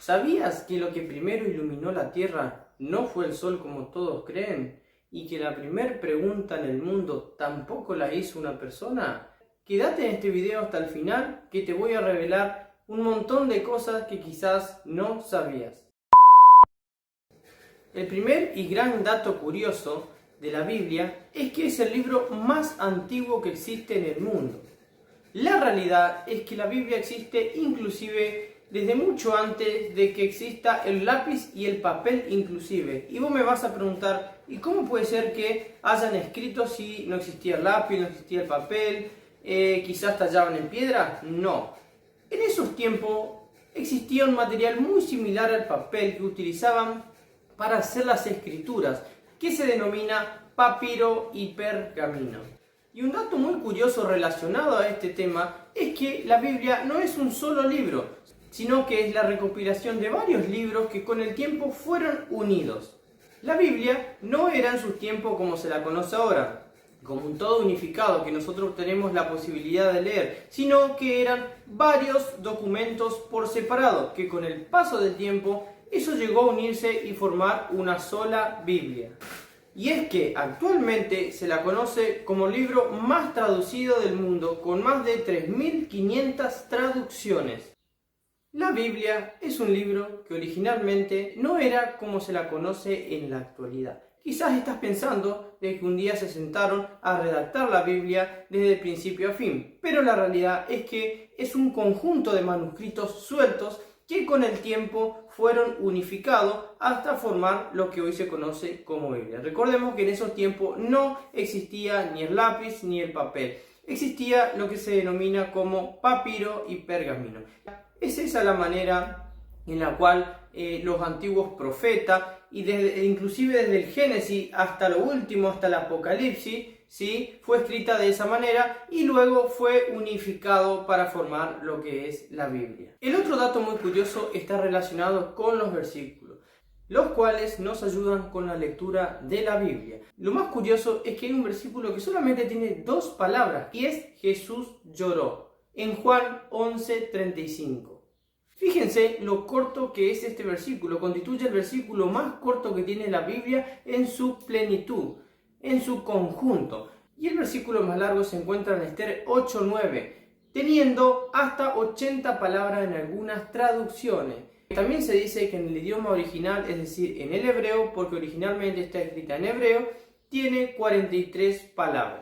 ¿Sabías que lo que primero iluminó la Tierra no fue el Sol como todos creen? ¿Y que la primera pregunta en el mundo tampoco la hizo una persona? Quédate en este video hasta el final que te voy a revelar un montón de cosas que quizás no sabías. El primer y gran dato curioso de la Biblia es que es el libro más antiguo que existe en el mundo. La realidad es que la Biblia existe inclusive desde mucho antes de que exista el lápiz y el papel inclusive. Y vos me vas a preguntar, ¿y cómo puede ser que hayan escrito si no existía el lápiz, no existía el papel, quizás tallaban en piedra? No. En esos tiempos existía un material muy similar al papel que utilizaban para hacer las escrituras, que se denomina papiro y pergamino. Y un dato muy curioso relacionado a este tema es que la Biblia no es un solo libro, sino que es la recopilación de varios libros que con el tiempo fueron unidos. La Biblia no era en su tiempo como se la conoce ahora, como un todo unificado que nosotros tenemos la posibilidad de leer, sino que eran varios documentos por separado, que con el paso del tiempo eso llegó a unirse y formar una sola Biblia. Y es que actualmente se la conoce como el libro más traducido del mundo, con más de 3.500 traducciones. La Biblia es un libro que originalmente no era como se la conoce en la actualidad. Quizás estás pensando de que un día se sentaron a redactar la Biblia desde principio a fin, pero la realidad es que es un conjunto de manuscritos sueltos que con el tiempo fueron unificados hasta formar lo que hoy se conoce como Biblia. Recordemos que en esos tiempos no existía ni el lápiz ni el papel. Existía lo que se denomina como papiro y pergamino. Es esa la manera en la cual los antiguos profetas, inclusive desde el Génesis hasta lo último, hasta el Apocalipsis, ¿sí?, fue escrita de esa manera y luego fue unificado para formar lo que es la Biblia. El otro dato muy curioso está relacionado con los versículos, los cuales nos ayudan con la lectura de la Biblia. Lo más curioso es que hay un versículo que solamente tiene dos palabras y es Jesús lloró, en Juan 11:35. Fíjense lo corto que es este versículo, constituye el versículo más corto que tiene la Biblia en su plenitud, en su conjunto. Y el versículo más largo se encuentra en Esther 8:9, teniendo hasta 80 palabras en algunas traducciones. También se dice que en el idioma original, es decir, en el hebreo, porque originalmente está escrita en hebreo, tiene 43 palabras.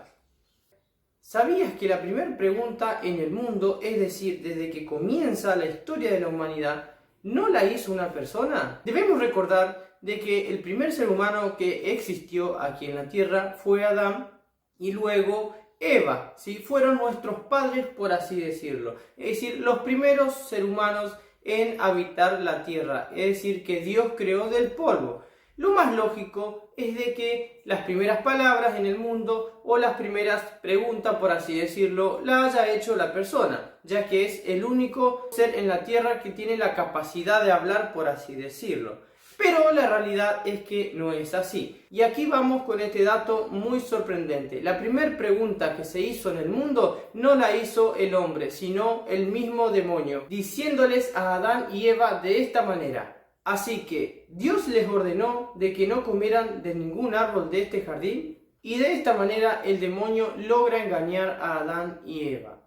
¿Sabías que la primera pregunta en el mundo, es decir, desde que comienza la historia de la humanidad, no la hizo una persona? Debemos recordar de que el primer ser humano que existió aquí en la tierra fue Adán y luego Eva, ¿sí? Fueron nuestros padres, por así decirlo. Es decir, los primeros seres humanos en habitar la tierra, es decir, que Dios creó del polvo. Lo más lógico es de que las primeras palabras en el mundo o las primeras preguntas, por así decirlo, la haya hecho la persona, ya que es el único ser en la tierra que tiene la capacidad de hablar, por así decirlo. Pero la realidad es que no es así. Y aquí vamos con este dato muy sorprendente. La primera pregunta que se hizo en el mundo no la hizo el hombre, sino el mismo demonio, diciéndoles a Adán y Eva de esta manera: así que Dios les ordenó de que no comieran de ningún árbol de este jardín, y de esta manera el demonio logra engañar a Adán y Eva.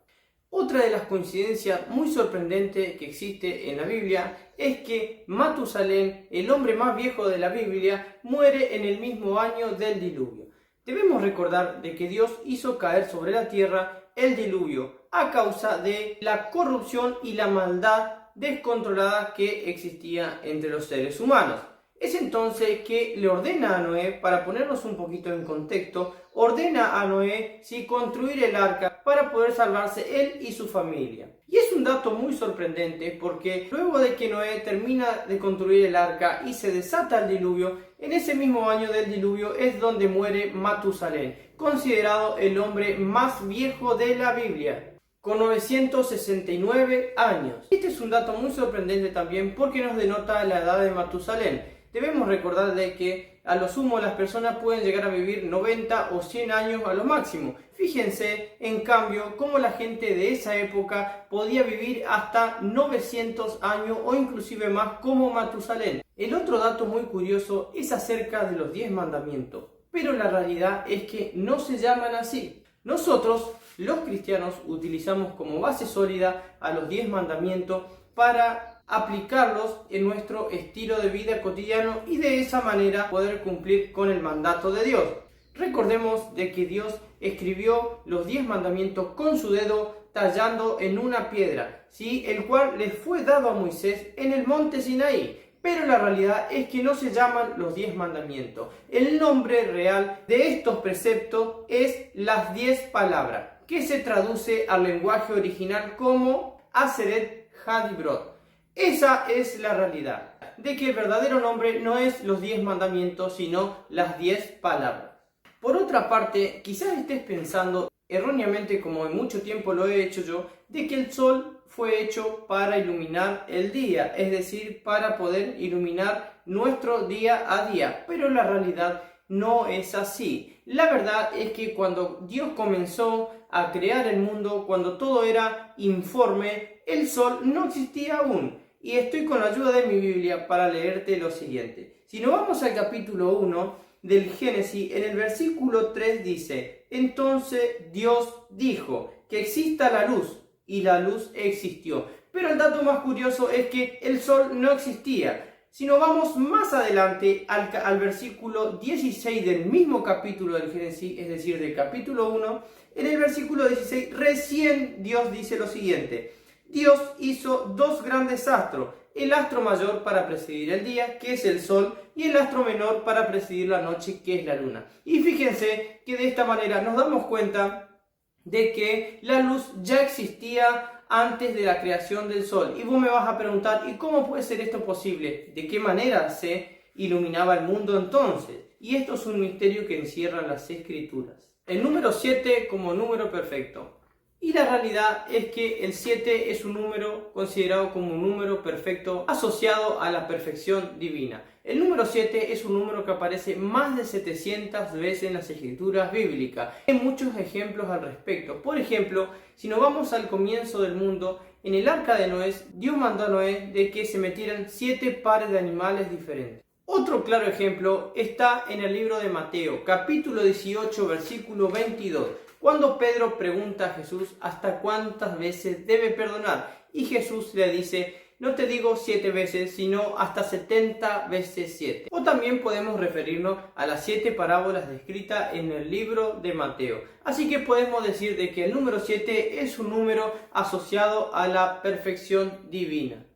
Otra de las coincidencias muy sorprendentes que existe en la Biblia es que Matusalén, el hombre más viejo de la Biblia, muere en el mismo año del diluvio. Debemos recordar de que Dios hizo caer sobre la tierra el diluvio a causa de la corrupción y la maldad descontrolada que existía entre los seres humanos. Es entonces que le ordena a Noé, para ponernos un poquito en contexto, ordena a Noé construir el arca para poder salvarse él y su familia. Y es un dato muy sorprendente porque luego de que Noé termina de construir el arca y se desata el diluvio, en ese mismo año del diluvio es donde muere Matusalén, considerado el hombre más viejo de la Biblia, con 969 años. Este es un dato muy sorprendente también porque nos denota la edad de Matusalén. debemos recordar de que a lo sumo las personas pueden llegar a vivir 90 o 100 años a lo máximo. Fíjense, en cambio, cómo la gente de esa época podía vivir hasta 900 años o inclusive más, como Matusalén. El otro dato muy curioso es acerca de los 10 mandamientos, pero la realidad es que no se llaman así. Nosotros, los cristianos, utilizamos como base sólida a los 10 mandamientos para aplicarlos en nuestro estilo de vida cotidiano y de esa manera poder cumplir con el mandato de Dios. Recordemos de que Dios escribió los 10 mandamientos con su dedo tallando en una piedra, ¿sí? El cual les fue dado a Moisés en el monte Sinaí. Pero la realidad es que no se llaman los 10 mandamientos. El nombre real de estos preceptos es las 10 palabras, que se traduce al lenguaje original como Aseret Hadibrot. Esa es la realidad, de que el verdadero nombre no es los 10 mandamientos, sino las 10 palabras. Por otra parte, quizás estés pensando, erróneamente como en mucho tiempo lo he hecho yo, de que el sol fue hecho para iluminar el día, es decir, para poder iluminar nuestro día a día, pero la realidad no es así. La verdad es que cuando Dios comenzó a crear el mundo, cuando todo era informe, el sol no existía aún. Y estoy con la ayuda de mi Biblia para leerte lo siguiente. Si nos vamos al capítulo 1 del Génesis, en el versículo 3 dice: entonces Dios dijo que exista la luz, y la luz existió. Pero el dato más curioso es que el sol no existía. Si nos vamos más adelante al versículo 16 del mismo capítulo del Génesis, es decir, del capítulo 1, en el versículo 16 recién Dios dice lo siguiente: Dios hizo dos grandes astros, el astro mayor para presidir el día, que es el sol, y el astro menor para presidir la noche, que es la luna. Y fíjense que de esta manera nos damos cuenta de que la luz ya existía antes de la creación del sol. Y vos me vas a preguntar, ¿y cómo puede ser esto posible? ¿De qué manera se iluminaba el mundo entonces? Y esto es un misterio que encierran las Escrituras. El número 7 como número perfecto. Y la realidad es que el 7 es un número considerado como un número perfecto asociado a la perfección divina. El número 7 es un número que aparece más de 700 veces en las escrituras bíblicas. Hay muchos ejemplos al respecto. Por ejemplo, si nos vamos al comienzo del mundo, en el arca de Noé, Dios mandó a Noé de que se metieran 7 pares de animales diferentes. Otro claro ejemplo está en el libro de Mateo, capítulo 18, versículo 22. Cuando Pedro pregunta a Jesús hasta cuántas veces debe perdonar, y Jesús le dice: no te digo 7 veces, sino hasta 70 veces 7. O también podemos referirnos a las 7 parábolas descritas en el libro de Mateo. Así que podemos decir de que el número 7 es un número asociado a la perfección divina.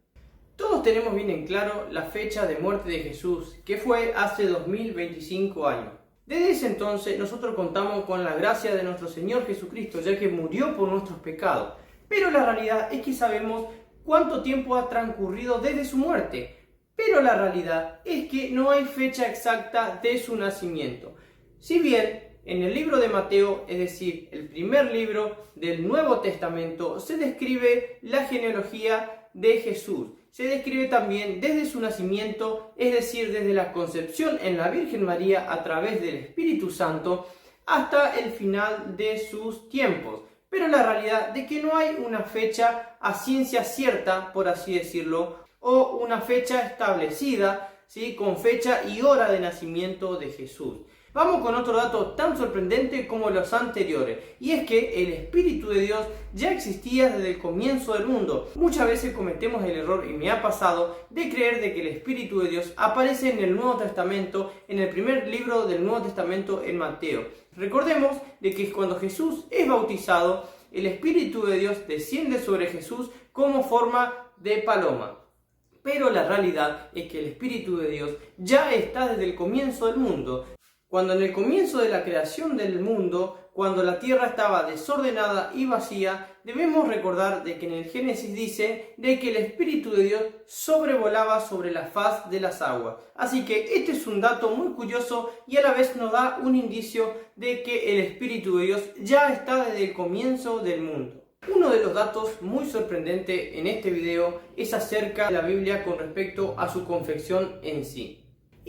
Todos tenemos bien en claro la fecha de muerte de Jesús, que fue hace 2025 años. Desde ese entonces nosotros contamos con la gracia de nuestro Señor Jesucristo, ya que murió por nuestros pecados. Pero la realidad es que sabemos cuánto tiempo ha transcurrido desde su muerte. Pero la realidad es que no hay fecha exacta de su nacimiento. Si bien en el libro de Mateo, es decir, el primer libro del Nuevo Testamento, se describe la genealogía de Jesús. Se describe también desde su nacimiento, es decir, desde la concepción en la Virgen María a través del Espíritu Santo hasta el final de sus tiempos. Pero la realidad de que no hay una fecha a ciencia cierta, por así decirlo, o una fecha establecida, ¿sí?, con fecha y hora de nacimiento de Jesús. Vamos con otro dato tan sorprendente como los anteriores, y es que el Espíritu de Dios ya existía desde el comienzo del mundo. Muchas veces cometemos el error, y me ha pasado, de creer de que el Espíritu de Dios aparece en el Nuevo Testamento, en el primer libro del Nuevo Testamento, en Mateo. Recordemos de que cuando Jesús es bautizado, el Espíritu de Dios desciende sobre Jesús como forma de paloma. Pero la realidad es que el Espíritu de Dios ya está desde el comienzo del mundo. Cuando en el comienzo de la creación del mundo, cuando la tierra estaba desordenada y vacía, debemos recordar de que en el Génesis dice de que el Espíritu de Dios sobrevolaba sobre la faz de las aguas. Así que este es un dato muy curioso y a la vez nos da un indicio de que el Espíritu de Dios ya está desde el comienzo del mundo. Uno de los datos muy sorprendentes en este video es acerca de la Biblia con respecto a su confección en sí.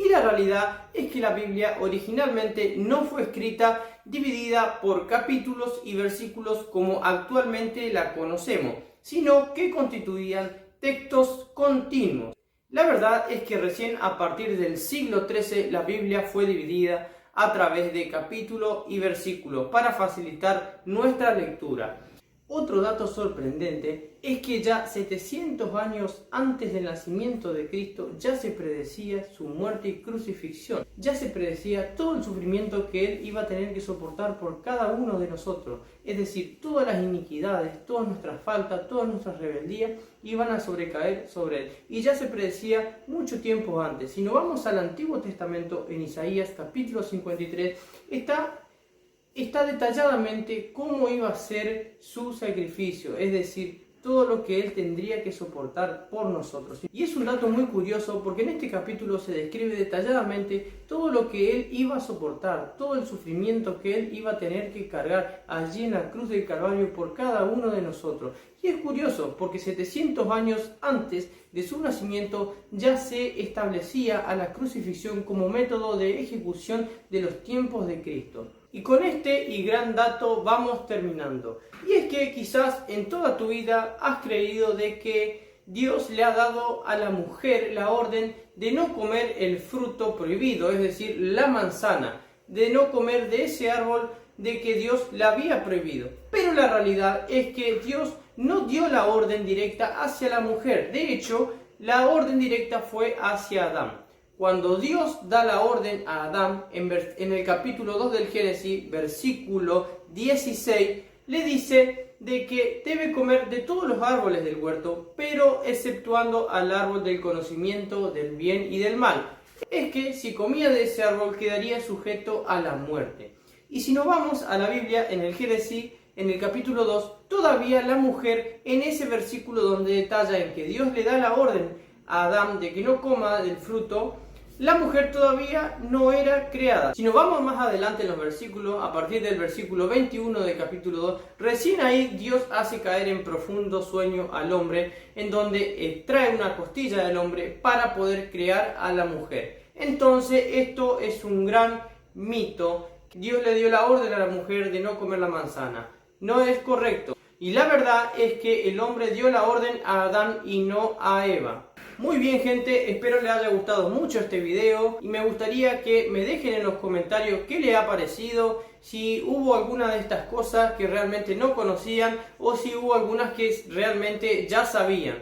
Y la realidad es que la Biblia originalmente no fue escrita dividida por capítulos y versículos como actualmente la conocemos, sino que constituían textos continuos. La verdad es que recién a partir del siglo XIII la Biblia fue dividida a través de capítulos y versículos para facilitar nuestra lectura. Otro dato sorprendente es que ya 700 años antes del nacimiento de Cristo ya se predecía su muerte y crucifixión. Ya se predecía todo el sufrimiento que Él iba a tener que soportar por cada uno de nosotros. Es decir, todas las iniquidades, todas nuestras faltas, todas nuestras rebeldías iban a sobrecaer sobre Él. Y ya se predecía mucho tiempo antes. Si nos vamos al Antiguo Testamento, en Isaías capítulo 53, está detalladamente cómo iba a ser su sacrificio, es decir, todo lo que Él tendría que soportar por nosotros. Y es un dato muy curioso porque en este capítulo se describe detalladamente todo lo que Él iba a soportar, todo el sufrimiento que Él iba a tener que cargar allí en la cruz del Calvario por cada uno de nosotros. Y es curioso porque 700 años antes de su nacimiento ya se establecía a la crucifixión como método de ejecución de los tiempos de Cristo. Y con este y gran dato vamos terminando. Y es que quizás en toda tu vida has creído de que Dios le ha dado a la mujer la orden de no comer el fruto prohibido, es decir, la manzana, de no comer de ese árbol de que Dios le había prohibido. Pero la realidad es que Dios no dio la orden directa hacia la mujer. De hecho, la orden directa fue hacia Adán. Cuando Dios da la orden a Adán, en el capítulo 2 del Génesis, versículo 16, le dice de que debe comer de todos los árboles del huerto, pero exceptuando al árbol del conocimiento del bien y del mal. Es que si comía de ese árbol quedaría sujeto a la muerte. Y si nos vamos a la Biblia, en el Génesis, en el capítulo 2, todavía la mujer, en ese versículo donde detalla en que Dios le da la orden a Adán de que no coma del fruto, la mujer todavía no era creada. Si nos vamos más adelante en los versículos, a partir del versículo 21 del capítulo 2, recién ahí Dios hace caer en profundo sueño al hombre, en donde extrae una costilla del hombre para poder crear a la mujer. Entonces esto es un gran mito. Dios le dio la orden a la mujer de no comer la manzana. No es correcto. Y la verdad es que el hombre dio la orden a Adán y no a Eva. Muy bien, gente, espero les haya gustado mucho este video y me gustaría que me dejen en los comentarios qué les ha parecido, si hubo alguna de estas cosas que realmente no conocían o si hubo algunas que realmente ya sabían.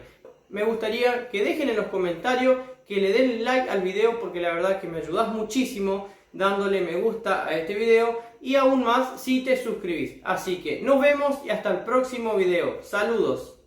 Me gustaría que dejen en los comentarios, que le den like al video porque la verdad que me ayudas muchísimo dándole me gusta a este video y aún más si te suscribís. Así que nos vemos y hasta el próximo video. Saludos.